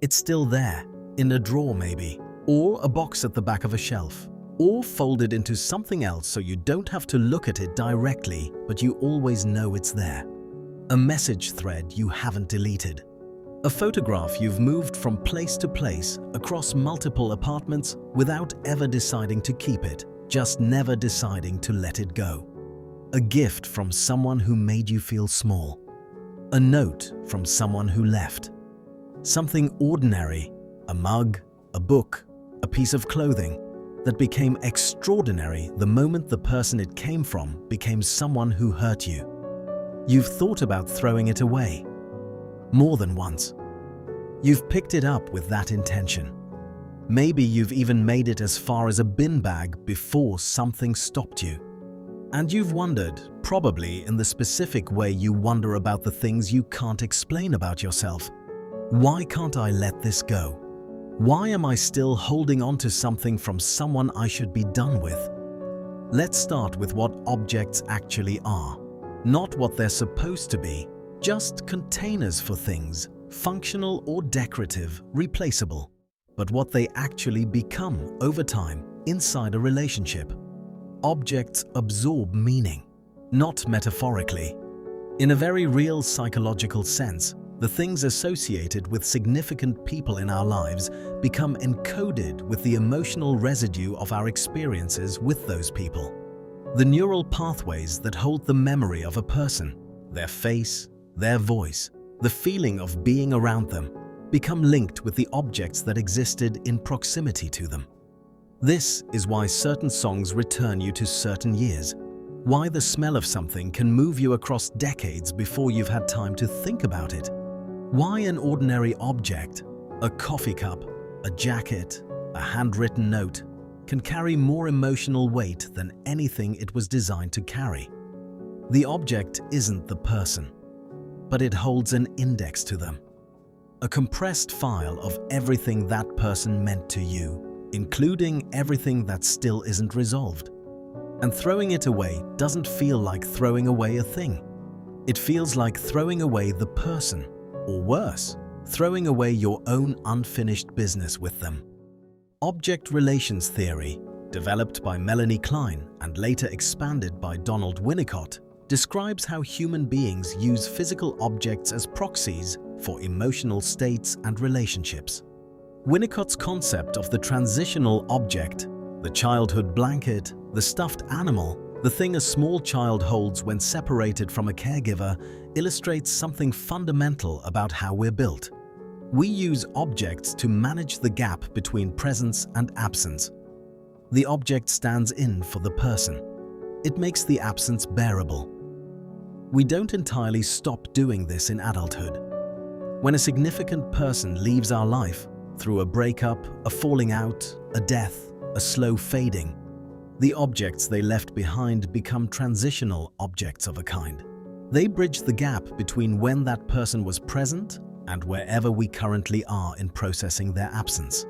It's still there, in a drawer maybe, or a box at the back of a shelf, or folded into something else so you don't have to look at it directly, but you always know it's there. A message thread you haven't deleted. A photograph you've moved from place to place across multiple apartments without ever deciding to keep it, just never deciding to let it go. A gift from someone who made you feel small. A note from someone who left. Something ordinary, a mug, a book, a piece of clothing, that became extraordinary the moment the person it came from became someone who hurt you. You've thought about throwing it away. More than once. You've picked it up with that intention. Maybe you've even made it as far as a bin bag before something stopped you. And you've wondered, probably in the specific way you wonder about the things you can't explain about yourself. Why can't I let this go? Why am I still holding on to something from someone I should be done with? Let's start with what objects actually are. Not what they're supposed to be, just containers for things, functional or decorative, replaceable. But what they actually become over time inside a relationship. Objects absorb meaning, not metaphorically. In a very real psychological sense, the things associated with significant people in our lives become encoded with the emotional residue of our experiences with those people. The neural pathways that hold the memory of a person, their face, their voice, the feeling of being around them, become linked with the objects that existed in proximity to them. This is why certain songs return you to certain years, why the smell of something can move you across decades before you've had time to think about it. Why an ordinary object, a coffee cup, a jacket, a handwritten note, can carry more emotional weight than anything it was designed to carry. The object isn't the person, but it holds an index to them. A compressed file of everything that person meant to you, including everything that still isn't resolved. And throwing it away doesn't feel like throwing away a thing. It feels like throwing away the person. Or worse, throwing away your own unfinished business with them. Object relations theory, developed by Melanie Klein and later expanded by Donald Winnicott, describes how human beings use physical objects as proxies for emotional states and relationships. Winnicott's concept of the transitional object, the childhood blanket, the stuffed animal, the thing a small child holds when separated from a caregiver, illustrates something fundamental about how we're built. We use objects to manage the gap between presence and absence. The object stands in for the person. It makes the absence bearable. We don't entirely stop doing this in adulthood. When a significant person leaves our life, through a breakup, a falling out, a death, a slow fading, the objects they left behind become transitional objects of a kind. They bridge the gap between when that person was present and wherever we currently are in processing their absence.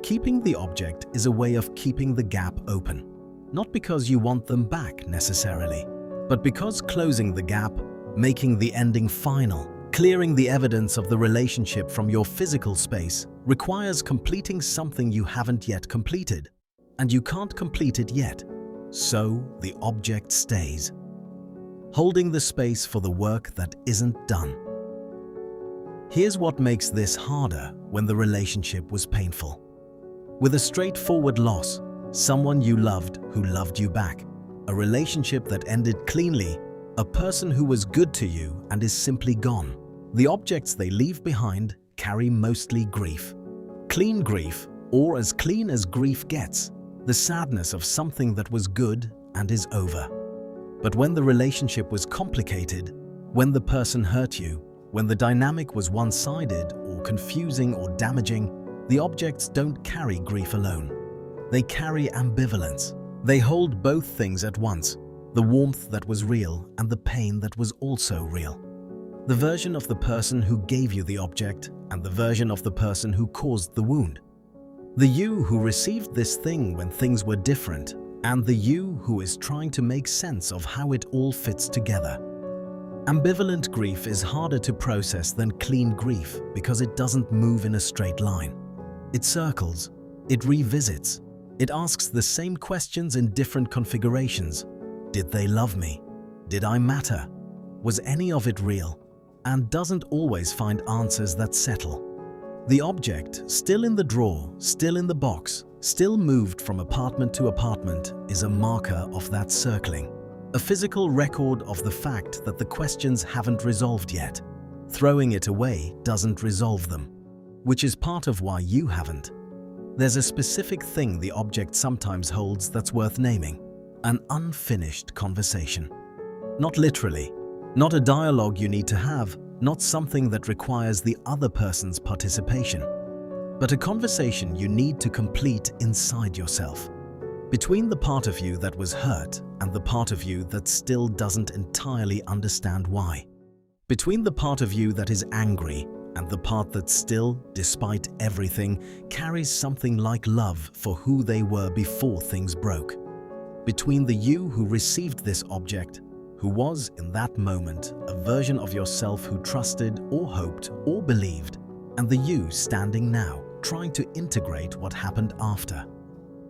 Keeping the object is a way of keeping the gap open, not because you want them back necessarily, but because closing the gap, making the ending final, clearing the evidence of the relationship from your physical space requires completing something you haven't yet completed. And you can't complete it yet, so the object stays, holding the space for the work that isn't done. Here's what makes this harder when the relationship was painful. With a straightforward loss, someone you loved who loved you back, a relationship that ended cleanly, a person who was good to you and is simply gone, the objects they leave behind carry mostly grief. Clean grief, or as clean as grief gets, the sadness of something that was good and is over. But when the relationship was complicated, when the person hurt you, when the dynamic was one-sided or confusing or damaging, the objects don't carry grief alone. They carry ambivalence. They hold both things at once, the warmth that was real and the pain that was also real. The version of the person who gave you the object and the version of the person who caused the wound. The you who received this thing when things were different, and the you who is trying to make sense of how it all fits together. Ambivalent grief is harder to process than clean grief because it doesn't move in a straight line. It circles, it revisits, it asks the same questions in different configurations. Did they love me? Did I matter? Was any of it real? And doesn't always find answers that settle. The object, still in the drawer, still in the box, still moved from apartment to apartment, is a marker of that circling. A physical record of the fact that the questions haven't resolved yet. Throwing it away doesn't resolve them, which is part of why you haven't. There's a specific thing the object sometimes holds that's worth naming: an unfinished conversation. Not literally, not a dialogue you need to have, not something that requires the other person's participation, but a conversation you need to complete inside yourself. Between the part of you that was hurt and the part of you that still doesn't entirely understand why. Between the part of you that is angry and the part that still, despite everything, carries something like love for who they were before things broke. Between the you who received this object, who was, in that moment, a version of yourself who trusted or hoped or believed, and the you standing now, trying to integrate what happened after.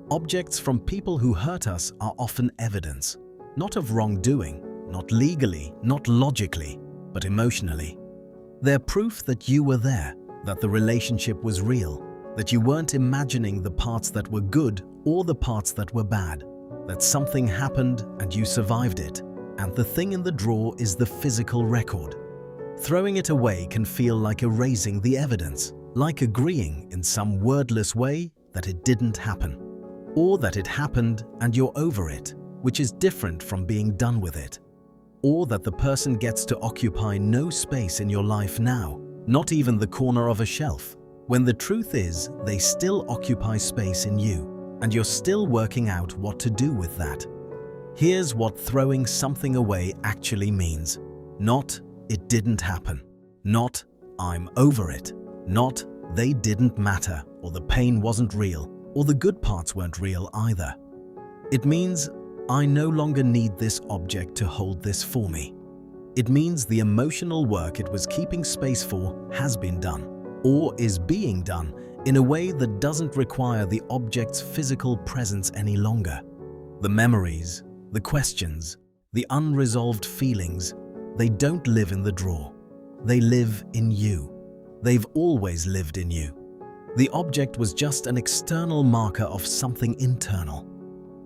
Objects from people who hurt us are often evidence, not of wrongdoing, not legally, not logically, but emotionally. They're proof that you were there, that the relationship was real, that you weren't imagining the parts that were good or the parts that were bad, that something happened and you survived it, and the thing in the drawer is the physical record. Throwing it away can feel like erasing the evidence, like agreeing in some wordless way that it didn't happen. Or that it happened and you're over it, which is different from being done with it. Or that the person gets to occupy no space in your life now, not even the corner of a shelf, when the truth is they still occupy space in you, and you're still working out what to do with that. Here's what throwing something away actually means. Not, it didn't happen. Not, I'm over it. Not, they didn't matter, or the pain wasn't real, or the good parts weren't real either. It means, I no longer need this object to hold this for me. It means the emotional work it was keeping space for has been done, or is being done, in a way that doesn't require the object's physical presence any longer. The memories, the questions, the unresolved feelings, they don't live in the drawer. They live in you. They've always lived in you. The object was just an external marker of something internal.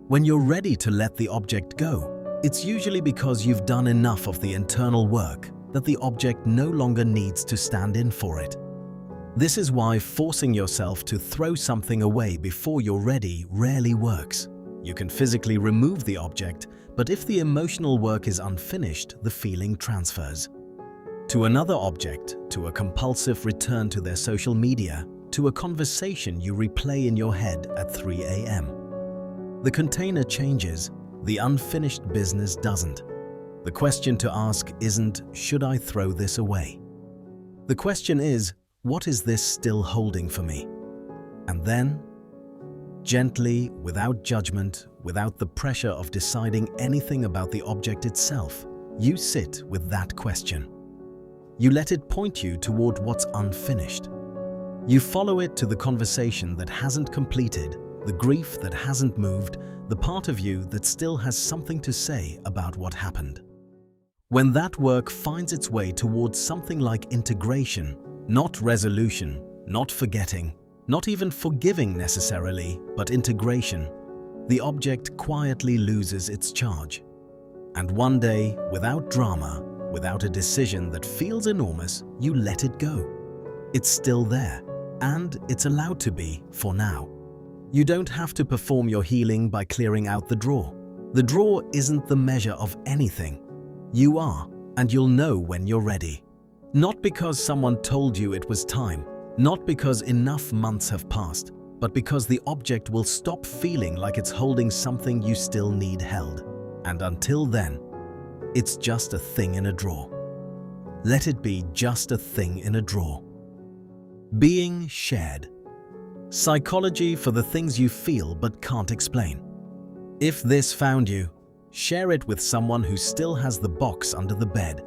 When you're ready to let the object go, it's usually because you've done enough of the internal work that the object no longer needs to stand in for it. This is why forcing yourself to throw something away before you're ready rarely works. You can physically remove the object, but if the emotional work is unfinished, the feeling transfers. To another object, to a compulsive return to their social media, to a conversation you replay in your head at 3 a.m. The container changes, the unfinished business doesn't. The question to ask isn't, should I throw this away? The question is, what is this still holding for me? And then, gently, without judgment, without the pressure of deciding anything about the object itself, you sit with that question. You let it point you toward what's unfinished. You follow it to the conversation that hasn't completed, the grief that hasn't moved, the part of you that still has something to say about what happened. When that work finds its way towards something like integration, not resolution, not forgetting, not even forgiving necessarily, but integration, the object quietly loses its charge. And one day, without drama, without a decision that feels enormous, you let it go. It's still there, and it's allowed to be for now. You don't have to perform your healing by clearing out the drawer. The drawer isn't the measure of anything. You are, and you'll know when you're ready. Not because someone told you it was time, not because enough months have passed, but because the object will stop feeling like it's holding something you still need held. And until then, it's just a thing in a drawer. Let it be just a thing in a drawer. Being shared. Psychology for the things you feel but can't explain. If this found you, share it with someone who still has the box under the bed,